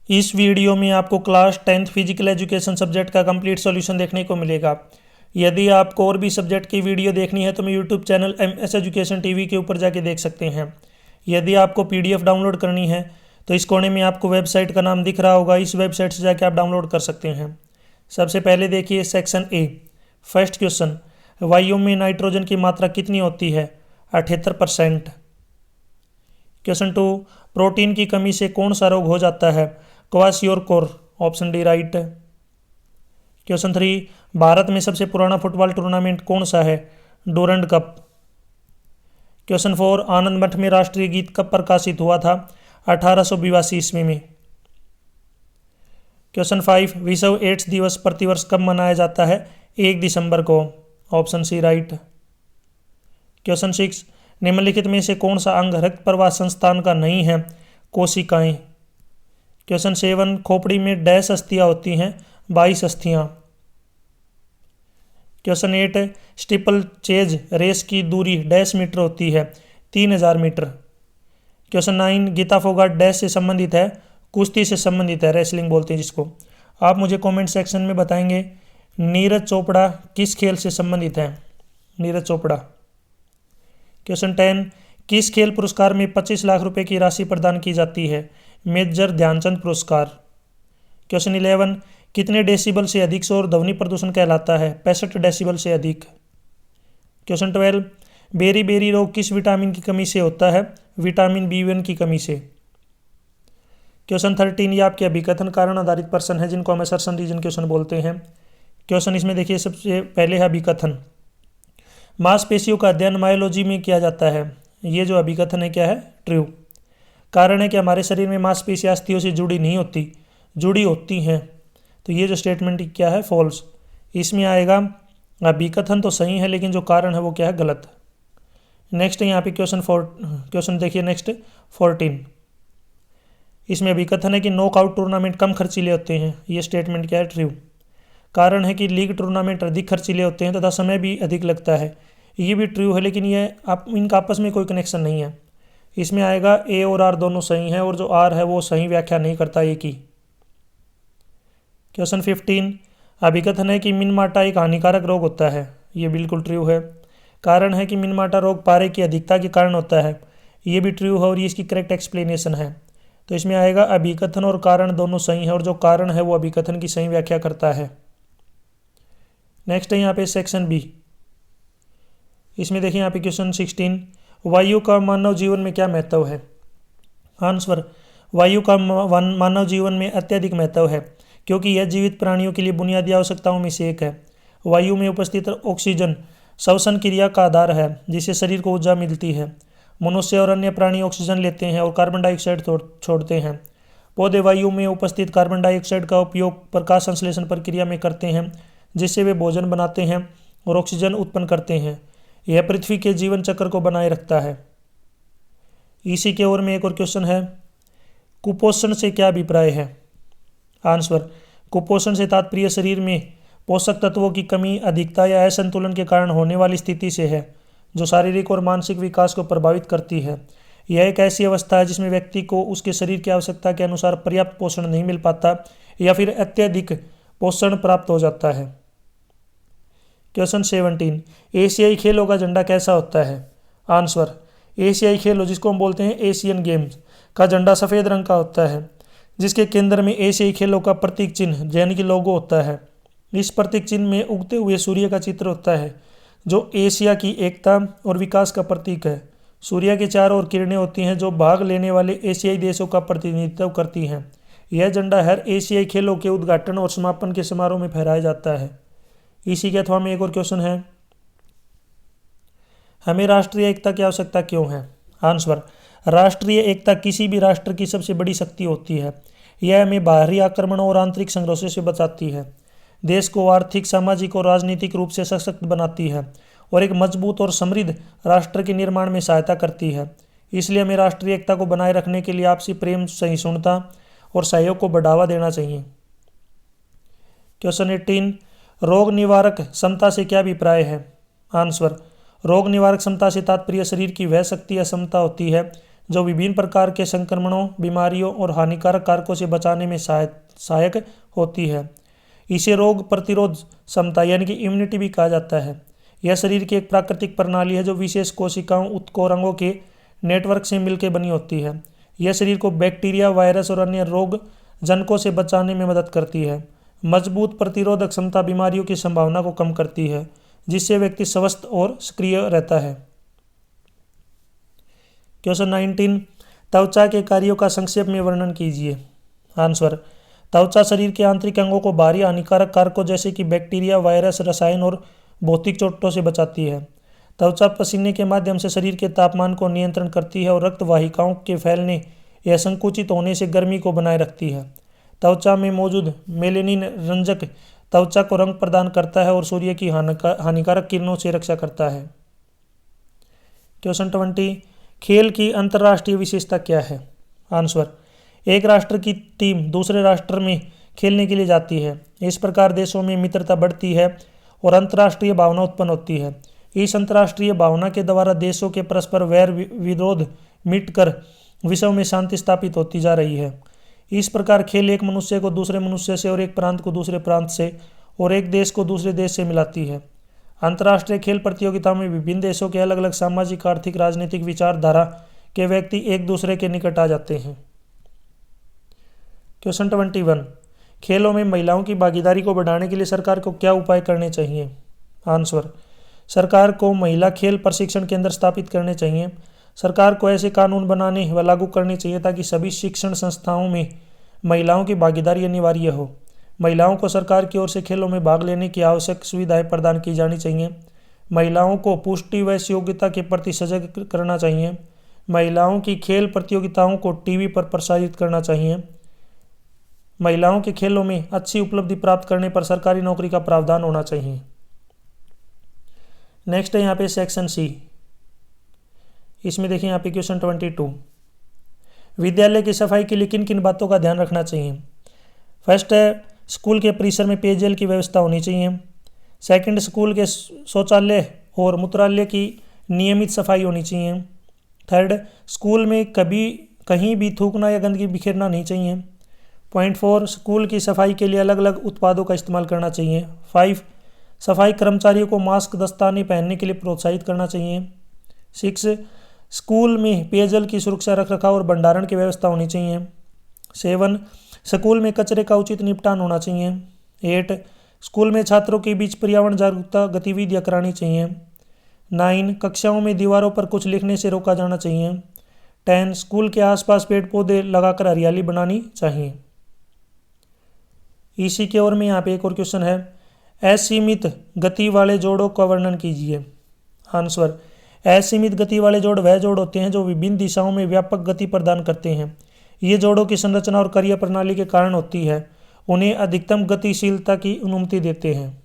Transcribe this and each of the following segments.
इस वीडियो में आपको class 10th physical education subject का कंप्लीट सॉल्यूशन देखने को मिलेगा। यदि आपको और भी सब्जेक्ट की वीडियो देखनी है तो मैं YouTube channel MS education TV के ऊपर जाके देख सकते हैं। यदि आपको PDF डाउनलोड करनी है तो इस कोने में आपको वेबसाइट का नाम दिख रहा होगा, इस वेबसाइट से जाके आप डाउनलोड कर सकते हैं। सबसे पहले देखिए सेक्शन A। फर्स्ट क्वेश्चन, वायु में नाइट्रोजन की मात्रा कितनी होती है? 78%। क्वेश्चन 2, प्रोटीन की कमी से कौन सा रोग हो जाता है? Kwashiorkor, option D right. Question 3, Bharat में सबसे पुराना फुटबॉल टूर्नामेंट कौन सा है? Durand cup. क्वेश्चन 4, आनंद मठ में राष्ट्रीय गीत कब प्रकाशित हुआ था? 1882 ईस्वी में। क्वेश्चन 5, विश्व एड्स दिवस प्रतिवर्ष कब मनाया जाता है? 1 दिसंबर को, ऑप्शन सी राइट। क्वेश्चन 6, निम्नलिखित में से कौन सा अंग रक्त प्रवाह संस्थान का नहीं है? कोशिकाएं। क्वेश्चन 7, खोपड़ी में डैश अस्थियां होती हैं? 22 अस्थियां। क्वेश्चन 8, स्टीपल चेज रेस की दूरी डैश मीटर होती है? 3000 metre. Question 9, Geeta Phogat dash से संबंधित है? कुश्ती से संबंधित है, रेसलिंग बोलते हैं जिसको। आप मुझे कमेंट सेक्शन में बताएंगे नीरज चोपड़ा किस खेल से संबंधित है? नीरज चोपड़ा। क्वेश्चन 10, किस खेल पुरस्कार में 25 लाख रुपए की राशि प्रदान की जाती है? मेजर ध्यानचंद पुरस्कार। क्वेश्चन 11, कितने डेसिबल से अधिक शोर ध्वनि प्रदूषण कहलाता है? 65 डेसिबल से अधिक। क्वेश्चन 12, बेरी बेरी रोग किस विटामिन की कमी से होता है? विटामिन B1 की कमी से। क्वेश्चन 13, ये आपके अभिकथन कारण आधारित प्रश्न है जिनको हम असर्शन रीजन क्वेश्चन बोलते हैं। क्वेश्चन इसमें देखिए, सबसे पहले है अभिकथन। मांसपेशियों का अध्ययन मायोलॉजी में किया जाता है। ये जो अभिकथन है क्या है? ट्रू। कारण है कि हमारे शरीर में मांसपेशियां अस्थियों से जुड़ी नहीं होती, जुड़ी होती हैं। तो ये जो स्टेटमेंट क्या है? फॉल्स। इसमें आएगा अभिकथन तो सही है लेकिन जो कारण है वो क्या है? गलत। नेक्स्ट यहाँ पे क्वेश्चन देखिए नेक्स्ट 14। इसमें अभिकथन है कि नॉकआउट टूर्नामेंट कम खर्चीले होते हैं। ये स्टेटमेंट क्या है? ट्रू। कारण है कि लीग टूर्नामेंट अधिक खर्चीले होते हैं तथा समय भी अधिक लगता है। ये भी ट्रू है लेकिन ये इनका आपस में कोई कनेक्शन नहीं है। इसमें आएगा A और R दोनों सही हैं और जो R है वो सही व्याख्या नहीं करता A की। क्वेश्चन 15, अभिकथन है कि मिनमाटा एक हानिकारक रोग होता है। ये बिल्कुल ट्रू है। कारण है कि मिनमाटा रोग पारे की अधिकता के कारण होता है। ये भी ट्रू है और ये इसकी करेक्ट एक्सप्लेनेशन है। तो इसमें आएगा अभिकथन और कारण दोनों सही है और जो कारण है वो अभिकथन की सही व्याख्या करता है। नेक्स्ट है यहाँ पे सेक्शन B। इसमें देखिए यहाँ पे क्वेश्चन 16, वायु का मानव जीवन में क्या महत्व है? आंसर, वायु का मानव जीवन में अत्यधिक महत्व है क्योंकि यह जीवित प्राणियों के लिए बुनियादी आवश्यकताओं में से एक है। वायु में उपस्थित ऑक्सीजन श्वसन क्रिया का आधार है जिससे शरीर को ऊर्जा मिलती है। मनुष्य और अन्य प्राणी ऑक्सीजन लेते हैं और कार्बन डाइऑक्साइड छोड़ते हैं। पौधे वायु में उपस्थित कार्बन डाइऑक्साइड का उपयोग प्रकाश संश्लेषण प्रक्रिया में करते हैं जिससे वे भोजन बनाते हैं और ऑक्सीजन उत्पन्न करते हैं। यह पृथ्वी के जीवन चक्र को बनाए रखता है। इसी के ओर में एक और क्वेश्चन है, कुपोषण से क्या अभिप्राय है? आंसर, कुपोषण से तात्पर्य शरीर में पोषक तत्वों की कमी, अधिकता या असंतुलन के कारण होने वाली स्थिति से है जो शारीरिक और मानसिक विकास को प्रभावित करती है। यह एक ऐसी अवस्था है जिसमें व्यक्ति को उसके शरीर की आवश्यकता के अनुसार पर्याप्त पोषण नहीं मिल पाता या फिर अत्यधिक पोषण प्राप्त हो जाता है। क्वेश्चन 17, एशियाई खेलों का झंडा कैसा होता है? आंसर, एशियाई खेलों जिसको हम बोलते हैं एशियन गेम्स का झंडा सफ़ेद रंग का होता है जिसके केंद्र में एशियाई खेलों का प्रतीक चिन्ह यानी कि लोगो होता है। इस प्रतीक चिन्ह में उगते हुए सूर्य का चित्र होता है जो एशिया की एकता और विकास का प्रतीक है। सूर्य के चारों ओर किरणें होती हैं जो भाग लेने वाले एशियाई देशों का प्रतिनिधित्व करती हैं। यह झंडा हर एशियाई खेलों के उद्घाटन और समापन के समारोह में फहराया जाता है। इसी के अथवा में एक और क्वेश्चन है, हमें राष्ट्रीय एकता की आवश्यकता क्यों है? आंसर, राष्ट्रीय एकता किसी भी राष्ट्र की सबसे बड़ी शक्ति होती है। यह हमें बाहरी आक्रमणों और आंतरिक संघर्षों से बचाती है, देश को आर्थिक, सामाजिक और राजनीतिक रूप से सशक्त बनाती है और एक मजबूत और समृद्ध राष्ट्र के निर्माण में सहायता करती है। इसलिए हमें राष्ट्रीय एकता को बनाए रखने के लिए आपसी प्रेम, सहिष्णुता और सहयोग को बढ़ावा देना चाहिए। क्वेश्चन 18, रोग निवारक क्षमता से क्या अभिप्राय है? आंसर, रोग निवारक क्षमता से तात्पर्य शरीर की वह शक्ति या क्षमता होती है जो विभिन्न प्रकार के संक्रमणों, बीमारियों और हानिकारक कारकों से बचाने में सहायक होती है। इसे रोग प्रतिरोध क्षमता यानी कि इम्यूनिटी भी कहा जाता है। यह शरीर की एक प्राकृतिक प्रणाली है जो विशेष कोशिकाओं, उत्तकों, रंगों के नेटवर्क से मिलकर बनी होती है। यह शरीर को बैक्टीरिया, वायरस और अन्य रोग जनकों से बचाने में मदद करती है। मजबूत प्रतिरोधक क्षमता बीमारियों की संभावना को कम करती है, जिससे व्यक्ति स्वस्थ और सक्रिय रहता है। क्वेश्चन 19, त्वचा के कार्यों का संक्षेप में वर्णन कीजिए। आंसर, त्वचा शरीर के आंतरिक अंगों को बाहरी हानिकारक कारकों जैसे कि बैक्टीरिया, वायरस, रसायन और भौतिक चोटों से बचाती है। त्वचा पसीने के माध्यम से शरीर के तापमान को नियंत्रण करती है और रक्त वाहिकाओं के फैलने या संकुचित होने से गर्मी को बनाए रखती है। त्वचा में मौजूद मेलेनिन रंजक त्वचा को रंग प्रदान करता है और सूर्य की हानिकारक किरणों से रक्षा करता है। क्वेश्चन 20, खेल की अंतर्राष्ट्रीय विशेषता क्या है? आंसर, एक राष्ट्र की टीम दूसरे राष्ट्र में खेलने के लिए जाती है। इस प्रकार देशों में मित्रता बढ़ती है और अंतर्राष्ट्रीय भावना उत्पन्न होती है। इस अंतर्राष्ट्रीय भावना के द्वारा देशों के परस्पर वैर विरोध मिटकर विश्व में शांति स्थापित होती जा रही है। इस प्रकार खेल एक मनुष्य को दूसरे मनुष्य से और एक प्रांत को दूसरे प्रांत से और एक देश को दूसरे देश से मिलाती है। अंतर्राष्ट्रीय खेल प्रतियोगिताओं में विभिन्न देशों के अलग अलग सामाजिक, आर्थिक, राजनीतिक विचारधारा के व्यक्ति एक दूसरे के निकट आ जाते हैं। क्वेश्चन 21, खेलों में महिलाओं की भागीदारी को बढ़ाने के लिए सरकार को क्या उपाय करने चाहिए? आंसर, सरकार को महिला खेल प्रशिक्षण केंद्र स्थापित करने चाहिए। सरकार को ऐसे कानून बनाने व लागू करने चाहिए ताकि सभी शिक्षण संस्थाओं में महिलाओं की भागीदारी अनिवार्य हो। महिलाओं को सरकार की ओर से खेलों में भाग लेने की आवश्यक सुविधाएं प्रदान की जानी चाहिए। महिलाओं को पुष्टि व योग्यता के प्रति सजग करना चाहिए। महिलाओं की खेल प्रतियोगिताओं को टीवी पर प्रसारित करना चाहिए। महिलाओं के खेलों में अच्छी उपलब्धि प्राप्त करने पर सरकारी नौकरी का प्रावधान होना चाहिए। नेक्स्ट है यहाँ पे सेक्शन सी। इसमें देखिए यहाँ पे क्वेश्चन 22, विद्यालय की सफाई के लिए किन किन बातों का ध्यान रखना चाहिए? फर्स्ट है, स्कूल के परिसर में पेयजल की व्यवस्था होनी चाहिए। सेकंड, स्कूल के शौचालय और मूत्रालय की नियमित सफाई होनी चाहिए। थर्ड, स्कूल में कहीं भी थूकना या गंदगी बिखेरना नहीं चाहिए। पॉइंट 4, स्कूल की सफाई के लिए अलग अलग उत्पादों का इस्तेमाल करना चाहिए। 5, सफाई कर्मचारियों को मास्क, दस्ताने पहनने के लिए प्रोत्साहित करना चाहिए। 6, स्कूल में पेयजल की सुरक्षा, रखरखाव और भंडारण की व्यवस्था होनी चाहिए। 7, स्कूल में कचरे का उचित निपटान होना चाहिए। 8, स्कूल में छात्रों के बीच पर्यावरण जागरूकता गतिविधियाँ करानी चाहिए। 9, कक्षाओं में दीवारों पर कुछ लिखने से रोका जाना चाहिए। 10, स्कूल के आसपास पेड़ पौधे लगाकर हरियाली बनानी चाहिए। इसी के ओर में यहाँ पे एक और क्वेश्चन है, असीमित गति वाले जोड़ों का वर्णन कीजिए। आंसर, असीमित गति वाले जोड़ वह जोड़ होते हैं जो विभिन्न दिशाओं में व्यापक गति प्रदान करते हैं। ये जोड़ों की संरचना और कार्य प्रणाली के कारण होती है। उन्हें अधिकतम गतिशीलता की अनुमति देते हैं।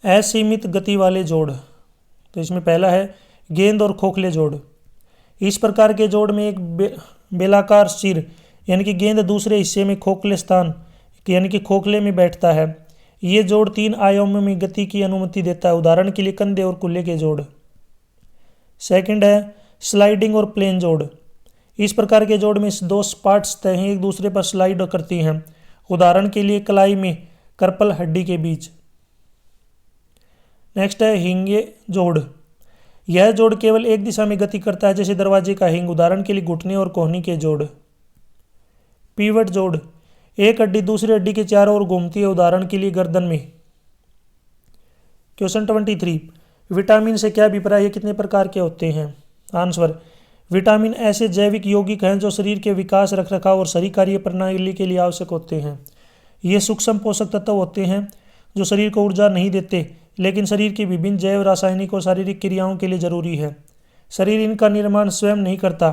असीमित गति वाले जोड़, तो इसमें पहला है गेंद और खोखले जोड़। इस प्रकार के जोड़ में एक बेलाकार सिर यानी कि गेंद दूसरे हिस्से में खोखले स्थान यानी कि खोखले में बैठता है। ये जोड़ 3 आयामों में गति की अनुमति देता है। उदाहरण के लिए कंधे और कुल्ले के जोड़। सेकंड है स्लाइडिंग और प्लेन जोड़। इस प्रकार के जोड़ में 2 सपाट सतहें एक दूसरे पर स्लाइड करती हैं। उदाहरण के लिए कलाई में करपल हड्डी के बीच। नेक्स्ट है हिंगे जोड़। यह जोड़ केवल एक दिशा में गति करता है, जैसे दरवाजे का हिंग। उदाहरण के लिए घुटने और कोहनी के जोड़। पीवट जोड़, एक हड्डी दूसरी हड्डी के चारों ओर घूमती है। उदाहरण के लिए गर्दन में। क्वेश्चन 23, विटामिन से क्या अभिप्राय है, कितने प्रकार के होते हैं? आंसर, विटामिन ऐसे जैविक यौगिक हैं जो शरीर के विकास, रखरखाव और सही कार्य प्रणाली के लिए आवश्यक होते हैं। ये सूक्ष्म पोषक तत्व होते हैं जो शरीर को ऊर्जा नहीं देते, लेकिन शरीर की विभिन्न जैव, रासायनिक और शारीरिक क्रियाओं के लिए जरूरी है। शरीर इनका निर्माण स्वयं नहीं करता,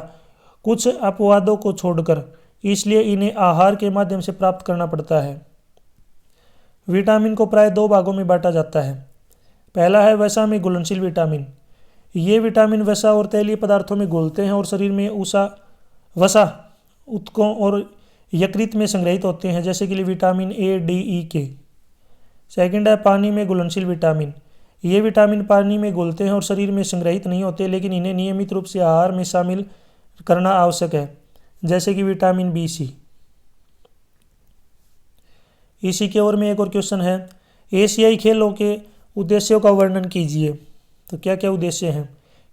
कुछ अपवादों को छोड़कर, इसलिए इन्हें आहार के माध्यम से प्राप्त करना पड़ता है। विटामिन को प्राय 2 भागों में बांटा जाता है। पहला है वसा में घुलनशील विटामिन। ये विटामिन वसा और तैलीय पदार्थों में घुलते हैं और शरीर में वसा ऊतकों और यकृत में संग्रहित होते हैं, जैसे कि विटामिन ए, डी, ई के। सेकंड है पानी में घुलनशील विटामिन। ये विटामिन पानी में घुलते हैं और शरीर में संग्रहित नहीं होते, लेकिन इन्हें नियमित रूप से आहार में शामिल करना आवश्यक है, जैसे कि विटामिन बी सी। इसी के ओर में एक और क्वेश्चन है, एशियाई खेलों के उद्देश्यों का वर्णन कीजिए। तो क्या क्या उद्देश्य हैं?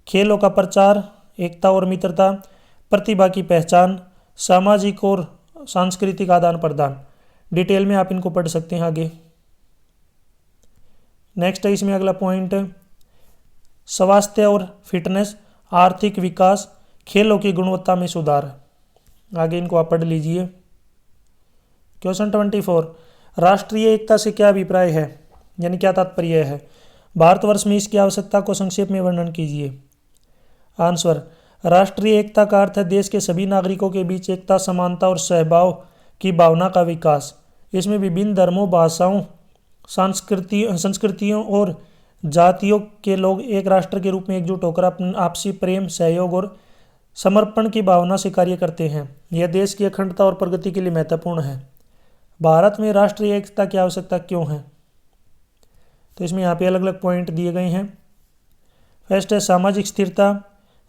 खेलों का प्रचार, एकता और मित्रता, प्रतिभा की पहचान, सामाजिक और सांस्कृतिक आदान प्रदान। डिटेल में आप इनको पढ़ सकते हैं आगे। नेक्स्ट है इसमें अगला पॉइंट, स्वास्थ्य और फिटनेस, आर्थिक विकास, खेलों की गुणवत्ता में सुधार। आगे इनको आप पढ़ लीजिए। क्वेश्चन 24, राष्ट्रीय एकता से क्या अभिप्राय है, यानी क्या तात्पर्य है? भारतवर्ष में इसकी आवश्यकता को संक्षेप में वर्णन कीजिए। आंसर, राष्ट्रीय एकता का अर्थ है देश के सभी नागरिकों के बीच एकता, समानता और सहभाव की भावना का विकास। इसमें विभिन्न धर्मों, भाषाओं, संस्कृतियों और जातियों के लोग एक राष्ट्र के रूप में एकजुट होकर अपने आपसी प्रेम, सहयोग और समर्पण की भावना से कार्य करते हैं। यह देश की अखंडता और प्रगति के लिए महत्वपूर्ण है। भारत में राष्ट्रीय एकता की आवश्यकता क्यों है? तो इसमें यहाँ पे अलग अलग पॉइंट दिए गए हैं। फर्स्ट है सामाजिक स्थिरता,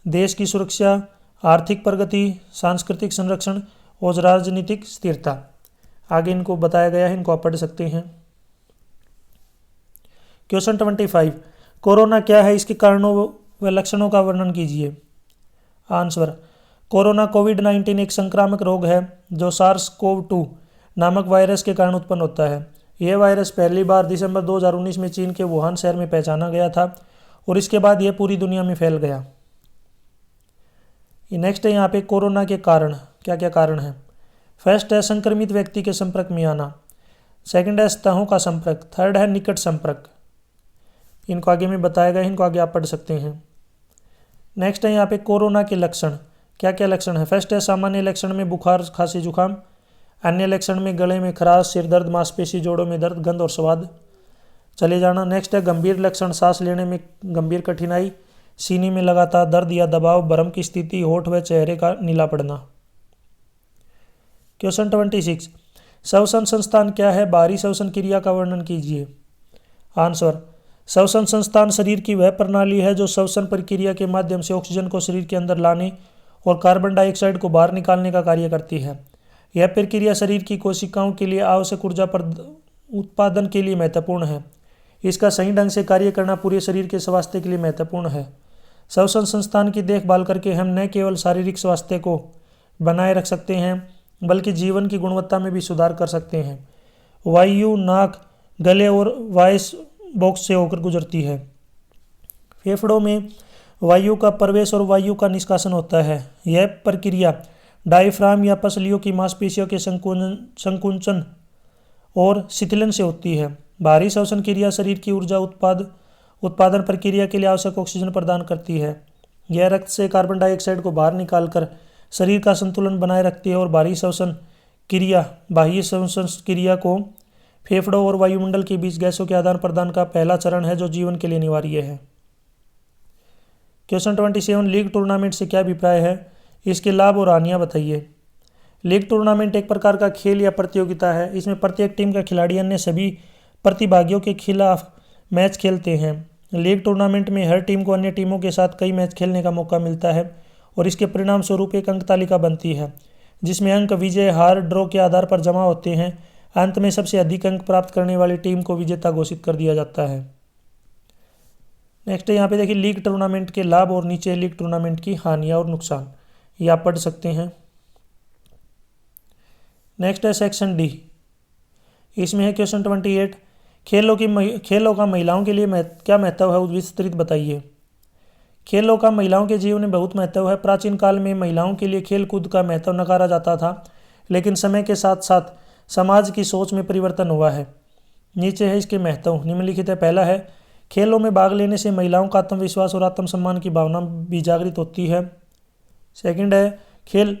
देश की सुरक्षा, आर्थिक प्रगति, सांस्कृतिक संरक्षण और राजनीतिक स्थिरता। आगे इनको बताया गया है, इनको आप पढ़ सकते हैं। क्वेश्चन 25, कोरोना क्या है, इसके कारणों व लक्षणों का वर्णन कीजिए। आंसर, कोरोना कोविड-19 एक संक्रामक रोग है जो SARS-CoV-2 नामक वायरस के कारण उत्पन्न होता है। यह वायरस पहली बार दिसंबर 2019 में चीन के वुहान शहर में पहचाना गया था और इसके बाद यह पूरी दुनिया में फैल गया। नेक्स्ट है यहाँ पे कोरोना के कारण, क्या क्या कारण है? फर्स्ट है संक्रमित व्यक्ति के संपर्क में आना, सेकंड है सतहों का संपर्क, थर्ड है निकट संपर्क। इनको आगे में बताया गया है, इनको आगे आप पढ़ सकते हैं। नेक्स्ट है यहाँ पे कोरोना के लक्षण, क्या क्या लक्षण है? फर्स्ट है सामान्य लक्षण में बुखार, खांसी, जुकाम। अन्य लक्षण में गले में खराश, सिर दर्द, मांसपेशी जोड़ों में दर्द, गंध और स्वाद चले जाना। नेक्स्ट है गंभीर लक्षण, सांस लेने में गंभीर कठिनाई, सीने में लगातार दर्द या दबाव, भ्रम की स्थिति, होठ व चेहरे का नीला पड़ना। क्वेश्चन 26, श्वसन संस्थान क्या है, बाहरी श्वसन क्रिया का वर्णन कीजिए। आंसर, श्वसन संस्थान शरीर की वह प्रणाली है जो श्वसन प्रक्रिया के माध्यम से ऑक्सीजन को शरीर के अंदर लाने और कार्बन डाइऑक्साइड को बाहर निकालने का कार्य करती है। यह प्रक्रिया शरीर की कोशिकाओं के लिए आवश्यक ऊर्जा उत्पादन के लिए महत्वपूर्ण है। इसका सही ढंग से कार्य करना पूरे शरीर के स्वास्थ्य के लिए महत्वपूर्ण है। श्वसन संस्थान की देखभाल करके हम न केवल शारीरिक स्वास्थ्य को बनाए रख सकते हैं बल्कि जीवन की गुणवत्ता में भी सुधार कर सकते हैं। वायु नाक, गले और वॉइस बॉक्स से होकर गुजरती है। फेफड़ों में वायु का प्रवेश और वायु का निष्कासन होता है। यह प्रक्रिया डायफ्राम या पसलियों की मांसपेशियों के संकुचन और शिथिलन से होती है। बाहरी श्वसन क्रिया शरीर की ऊर्जा उत्पादन प्रक्रिया के लिए आवश्यक ऑक्सीजन प्रदान करती है। यह रक्त से कार्बन डाइऑक्साइड को बाहर निकालकर शरीर का संतुलन बनाए रखती है और बाहरी श्वसन क्रिया को फेफड़ों और वायुमंडल के बीच गैसों के आदान प्रदान का पहला चरण है जो जीवन के लिए अनिवार्य है। क्वेश्चन 27, लीग टूर्नामेंट से क्या अभिप्राय है, इसके लाभ और हानियां बताइए। लीग टूर्नामेंट एक प्रकार का खेल या प्रतियोगिता है। इसमें प्रत्येक टीम का खिलाड़ी अन्य सभी प्रतिभागियों के खिलाफ मैच खेलते हैं। लीग टूर्नामेंट में हर टीम को अन्य टीमों के साथ कई मैच खेलने का मौका मिलता है और इसके परिणाम स्वरूप एक अंक तालिका बनती है जिसमें अंक विजय, हार, ड्रॉ के आधार पर जमा होते हैं। अंत में सबसे अधिक अंक प्राप्त करने वाली टीम को विजेता घोषित कर दिया जाता है। नेक्स्ट यहाँ पे देखिए लीग टूर्नामेंट के लाभ और नीचे लीग टूर्नामेंट की हानियां और नुकसान, ये आप पढ़ सकते हैं। नेक्स्ट है सेक्शन डी, इसमें है क्वेश्चन 28, खेलों का महिलाओं के लिए क्या महत्व है, विस्तृत बताइए। खेलों का महिलाओं के जीवन में बहुत महत्व है। प्राचीन काल में महिलाओं के लिए खेल कूद का महत्व नकारा जाता था, लेकिन समय के साथ साथ समाज की सोच में परिवर्तन हुआ है। नीचे है इसके महत्व, निम्नलिखित है। पहला है खेलों में भाग लेने से महिलाओं का आत्मविश्वास और आत्मसम्मान की भावना भी जागृत होती है। सेकंड है खेल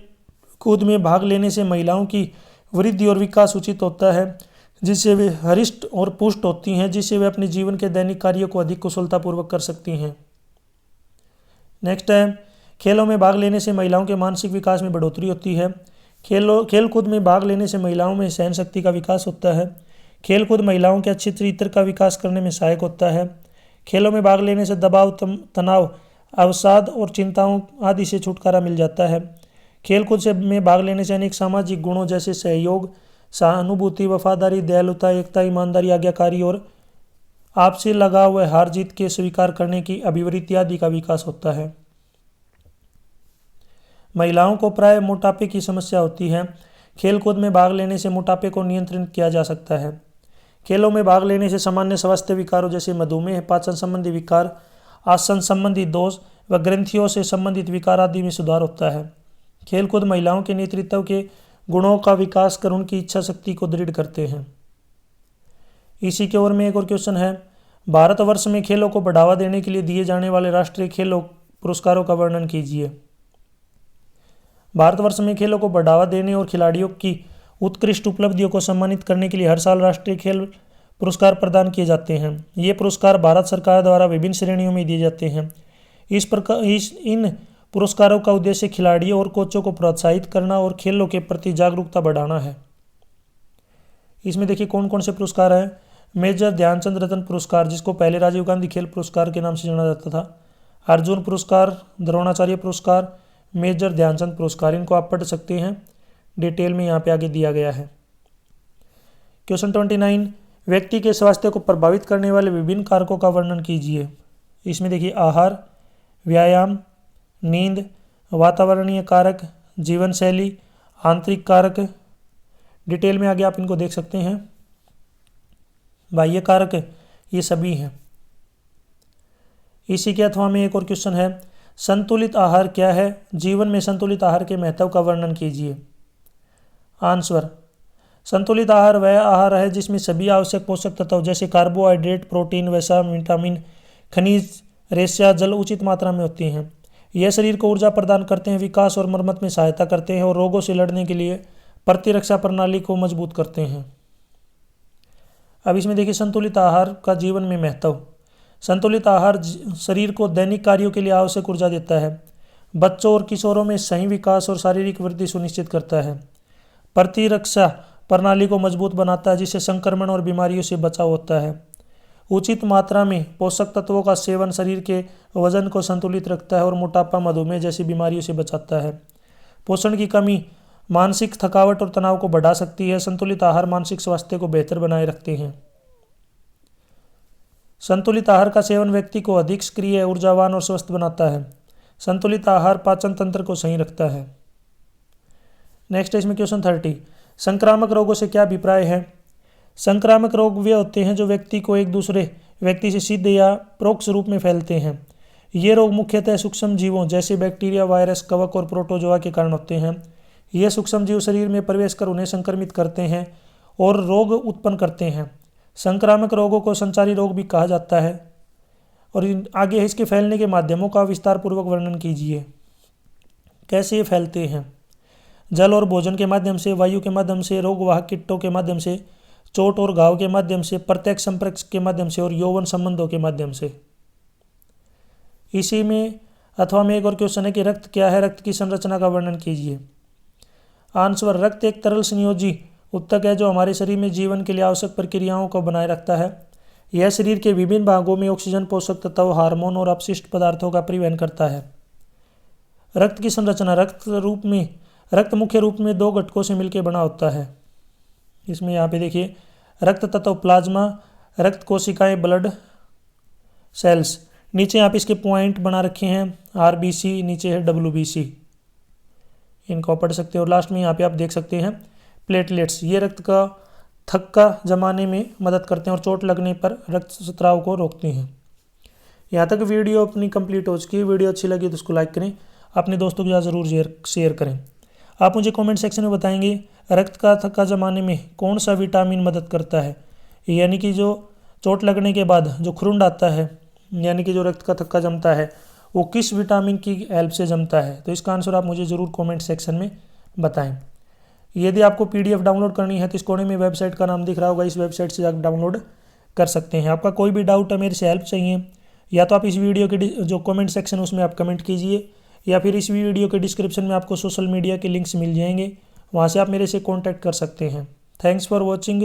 कूद में भाग लेने से महिलाओं की वृद्धि और विकास उचित होता है जिससे वे हरिष्ट और पुष्ट होती हैं, जिससे वे अपने जीवन के दैनिक कार्यों को अधिक कुशलतापूर्वक कर सकती हैं। नेक्स्ट है खेलों में भाग लेने से महिलाओं के मानसिक विकास में बढ़ोतरी होती है। खेल कूद में भाग लेने से महिलाओं में सहन शक्ति का विकास होता है। खेल कूद महिलाओं के अच्छे चरित्र का विकास करने में सहायक होता है। खेलों में भाग लेने से दबाव, तनाव, अवसाद और चिंताओं आदि से छुटकारा मिल जाता है। खेलकूद से में भाग लेने से अनेक सामाजिक गुणों जैसे सहयोग, सहानुभूति, वफादारी, दयालुता, एकता, ईमानदारी, आज्ञाकारी और आपसी लगाव व हार जीत के स्वीकार करने की अभिवृत्ति आदि का विकास होता है। महिलाओं को प्राय मोटापे की समस्या होती है। खेलकूद में भाग लेने से मोटापे को नियंत्रित किया जा सकता है। खेलों में भाग लेने से सामान्य स्वास्थ्य विकारों जैसे मधुमेह, पाचन संबंधी विकार, आसन संबंधी दोष व ग्रंथियों से संबंधित विकार आदि में सुधार होता है। खेलकूद महिलाओं के नेतृत्व के गुणों का विकास कर उनकी इच्छा शक्ति को दृढ़ करते हैं। इसी के ओर में एक और क्वेश्चन है, भारतवर्ष में खेलों को बढ़ावा देने के लिए दिए जाने वाले राष्ट्रीय खेलों पुरस्कारों का वर्णन कीजिए। भारतवर्ष में खेलों को बढ़ावा देने और खिलाड़ियों की उत्कृष्ट उपलब्धियों को सम्मानित करने के लिए हर साल राष्ट्रीय खेल पुरस्कार प्रदान किए जाते हैं। ये पुरस्कार भारत सरकार द्वारा विभिन्न श्रेणियों में दिए जाते हैं। इन पुरस्कारों का उद्देश्य खिलाड़ियों और कोचों को प्रोत्साहित करना और खेलों के प्रति जागरूकता बढ़ाना है। इसमें देखिए कौन कौन से पुरस्कार हैं। मेजर ध्यानचंद रत्न पुरस्कार, जिसको पहले राजीव गांधी खेल पुरस्कार के नाम से जाना जाता था, अर्जुन पुरस्कार, द्रोणाचार्य पुरस्कार, मेजर ध्यानचंद पुरस्कार, इनको आप पढ़ सकते हैं, डिटेल में यहाँ पे आगे दिया गया है। क्वेश्चन 29, व्यक्ति के स्वास्थ्य को प्रभावित करने वाले विभिन्न कारकों का वर्णन कीजिए। इसमें देखिए आहार, व्यायाम, नींद, वातावरणीय कारक, जीवन शैली, आंतरिक कारक, डिटेल में आगे आप इनको देख सकते हैं। बाह्य कारक ये सभी हैं। इसी के अथवा में एक और क्वेश्चन है, संतुलित आहार क्या है? जीवन में संतुलित आहार के महत्व का वर्णन कीजिए। आंसर, संतुलित आहार वह आहार है जिसमें सभी आवश्यक पोषक तत्व जैसे कार्बोहाइड्रेट, प्रोटीन, वसा, विटामिन, खनिज, रेशा, जल उचित मात्रा में होती हैं। यह शरीर को ऊर्जा प्रदान करते हैं, विकास और मरम्मत में सहायता करते हैं और रोगों से लड़ने के लिए प्रतिरक्षा प्रणाली को मजबूत करते हैं। अब इसमें देखिए संतुलित आहार का जीवन में महत्व। संतुलित आहार शरीर को दैनिक कार्यों के लिए आवश्यक ऊर्जा देता है। बच्चों और किशोरों में सही विकास और शारीरिक वृद्धि सुनिश्चित करता है। प्रतिरक्षा प्रणाली को मजबूत बनाता है, जिससे संक्रमण और बीमारियों से बचाव होता है। उचित मात्रा में पोषक तत्वों का सेवन शरीर के वजन को संतुलित रखता है और मोटापा, मधुमेह जैसी बीमारियों से बचाता है। पोषण की कमी मानसिक थकावट और तनाव को बढ़ा सकती है। संतुलित आहार मानसिक स्वास्थ्य को बेहतर बनाए रखते हैं। संतुलित आहार का सेवन व्यक्ति को अधिक सक्रिय, ऊर्जावान और स्वस्थ बनाता है। संतुलित आहार पाचन तंत्र को सही रखता है। नेक्स्ट है इसमें क्वेश्चन 30, संक्रामक रोगों से क्या अभिप्राय है? संक्रामक रोग वे होते हैं जो व्यक्ति को एक दूसरे व्यक्ति से सीधे या परोक्ष रूप में फैलते हैं। ये रोग मुख्यतः सूक्ष्म जीवों जैसे बैक्टीरिया, वायरस, कवक और प्रोटोजोआ के कारण होते हैं। ये सूक्ष्म जीव शरीर में प्रवेश कर उन्हें संक्रमित करते हैं और रोग उत्पन्न करते हैं। संक्रामक रोगों को संचारी रोग भी कहा जाता है। और आगे इसके फैलने के माध्यमों का विस्तार पूर्वक वर्णन कीजिए। कैसे ये फैलते हैं? जल और भोजन के माध्यम से, वायु के माध्यम से, रोगवाहक कीटों के माध्यम से, चोट और घाव के माध्यम से, प्रत्यक्ष संपर्क के माध्यम से और यौवन संबंधों के माध्यम से। इसी में अथवा में एक और क्वेश्चन है कि रक्त क्या है? रक्त की संरचना का वर्णन कीजिए। आंसर, रक्त एक तरल संयोजी उत्तक है जो हमारे शरीर में जीवन के लिए आवश्यक प्रक्रियाओं को बनाए रखता है। यह शरीर के विभिन्न भागों में ऑक्सीजन, पोषक तत्व, हार्मोन और अपशिष्ट पदार्थों का परिवहन करता है। रक्त की संरचना, रक्त मुख्य रूप में दो घटकों से मिलकर बना होता है। इसमें यहाँ पे देखिए रक्त तत्व, प्लाज्मा, रक्त कोशिकाएं, ब्लड सेल्स, नीचे यहाँ पे इसके पॉइंट बना रखे हैं, आरबीसी, नीचे है डब्ल्यूबीसी, इनको पढ़ सकते हो। और लास्ट में यहाँ पे आप देख सकते हैं प्लेटलेट्स, ये रक्त का थक्का जमाने में मदद करते हैं और चोट लगने पर रक्त स्राव को रोकते हैं। यहाँ तक वीडियो अपनी कंप्लीट हो चुकी है। वीडियो अच्छी लगी तो उसको लाइक करें, अपने दोस्तों के साथ ज़रूर शेयर करें। आप मुझे कमेंट सेक्शन में बताएंगे रक्त का थक्का जमाने में कौन सा विटामिन मदद करता है, यानी कि जो चोट लगने के बाद जो खुरुंड आता है, यानी कि जो रक्त का थक्का जमता है, वो किस विटामिन की हेल्प से जमता है। तो इसका आंसर आप मुझे ज़रूर कमेंट सेक्शन में बताएं। यदि आपको पीडीएफ डाउनलोड करनी है तो इस कोने में वेबसाइट का नाम दिख रहा होगा, इस वेबसाइट से आप डाउनलोड कर सकते हैं। आपका कोई भी डाउट है, मेरे से हेल्प चाहिए, या तो आप इस वीडियो के जो कमेंट सेक्शन उसमें आप कमेंट कीजिए, या फिर इस वीडियो के डिस्क्रिप्शन में आपको सोशल मीडिया के लिंक्स मिल जाएंगे, वहाँ से आप मेरे से कॉन्टैक्ट कर सकते हैं। Thanks for watching.